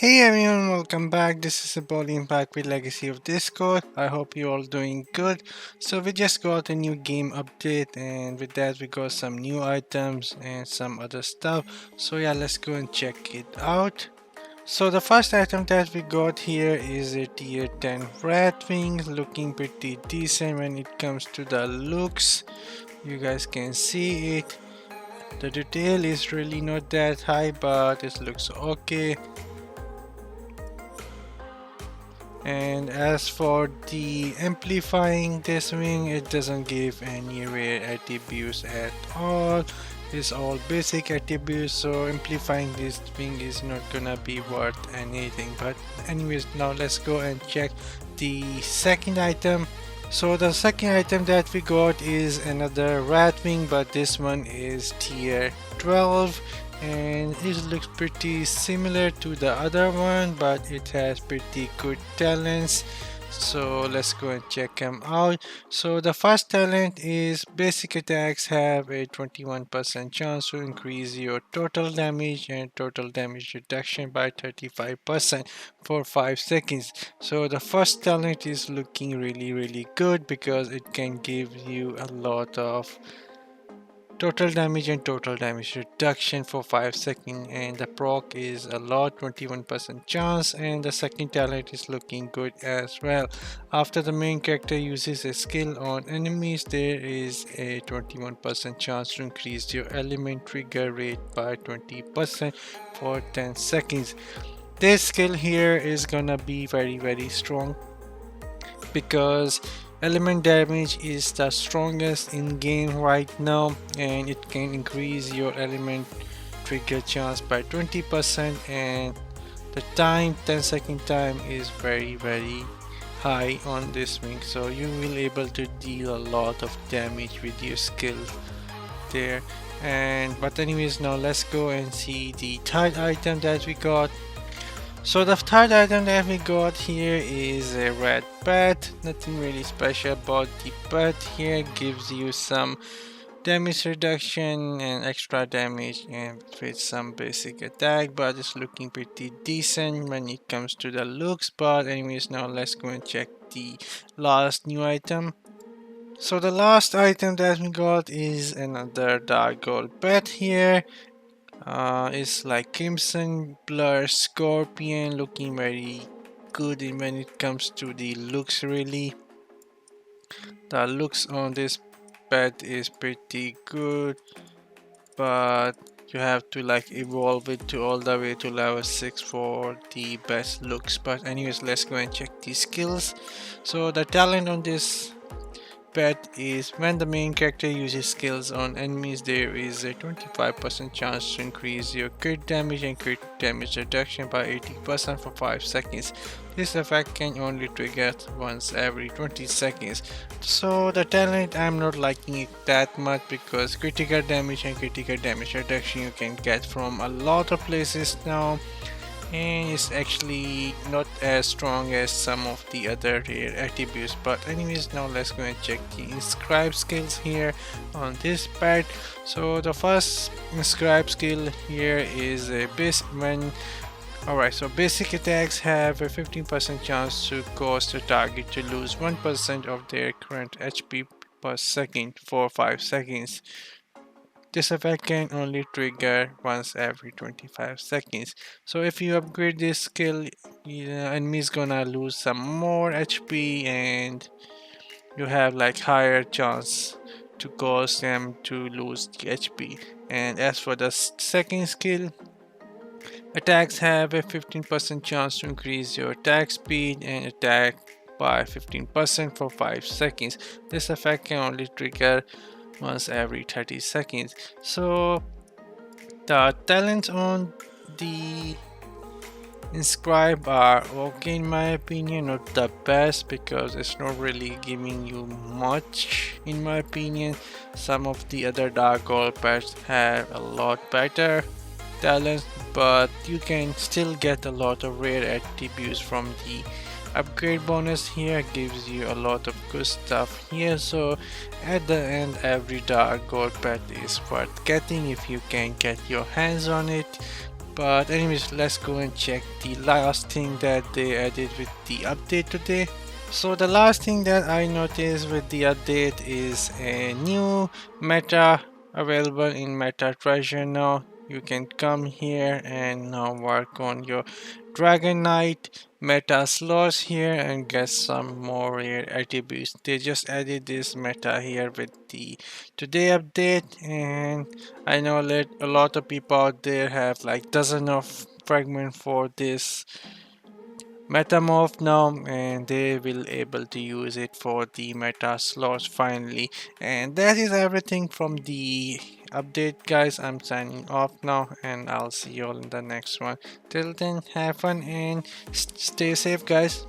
Hey everyone, welcome back. This is Apollyon back with Legacy of Discord. I hope you all doing good. So we just got a new game update, and with that we got some new items and some other stuff. So yeah, let's go and check it out. So the first item that we got here is a tier 10 rat wing, looking pretty decent when it comes to the looks. You guys can see it. The detail is really not that high, but it looks okay. And as for the amplifying this wing, it doesn't give any rare attributes at all. It's all basic attributes, so amplifying this wing is not gonna be worth anything. But anyways, now let's go and check the second item. So the second item that we got is another rat wing, but this one is tier 12, and it looks pretty similar to the other one, but it has pretty good talents. So let's go and check them out. So the first talent is basic attacks have a 21% chance to increase your total damage and total damage reduction by 35% for 5 seconds. So the first talent is looking really good because it can give you a lot of total damage and total damage reduction for 5 seconds, and the proc is a lot, 21% chance, and the second talent is looking good as well. After the main character uses a skill on enemies, there is a 21% chance to increase your element trigger rate by 20% for 10 seconds. This skill here is gonna be very strong because element damage is the strongest in game right now, and it can increase your element trigger chance by 20%, and the time 10-second time is very high on this wing, so you will able to deal a lot of damage with your skill there. And but anyways, now let's go and see the third item that we got. So the third item that we got here is a red pet. Nothing really special about the pet here. Gives you some damage reduction and extra damage and with some basic attack, but it's looking pretty decent when it comes to the looks. But anyways, now let's go and check the last new item. So the last item that we got is another dark gold pet here. It's like Crimson Blur Scorpion, looking very good when it comes to the looks. Really, the looks on this pet is pretty good, but you have to like evolve it to all the way to level 6 for the best looks. But anyways, let's go and check the skills. So the talent on this pet is when the main character uses skills on enemies, there is a 25% chance to increase your crit damage and crit damage reduction by 80% for 5 seconds. This effect can only trigger once every 20 seconds. So the talent, I'm not liking it that much because critical damage and critical damage reduction you can get from a lot of places now, and it's actually not as strong as some of the other rare attributes. But anyways, now let's go and check the inscribe skills here on this part. So the first inscribe skill here is a base when alright, so basic attacks have a 15% chance to cause the target to lose 1% of their current HP per second for 5 seconds. This effect can only trigger once every 25 seconds. So if you upgrade this skill, enemy's gonna lose some more HP, and you have like higher chance to cause them to lose the HP. And as for the second skill, attacks have a 15% chance to increase your attack speed and attack by 15% for 5 seconds. This effect can only trigger once every 30 seconds. So the talents on the inscribe are okay in my opinion, not the best because it's not really giving you much in my opinion. Some of the other dark gold pets have a lot better talents, but you can still get a lot of rare attributes from the upgrade bonus here. Gives you a lot of good stuff here. So at the end, every dark gold pet is worth getting if you can get your hands on it. But anyways, let's go and check the last thing that they added with the update today. So the last thing that I noticed with the update is a new meta available in Meta Treasure now. You can come here and now work on your Dragon Knight meta slots here and get some more rare attributes. They just added this meta here with the today update, and I know that a lot of people out there have like dozen of fragment for this metamorph now, and they will able to use it for the meta slots finally. And that is everything from the update, guys. I'm signing off now, and I'll see you all in the next one. Till then, have fun and stay safe, guys.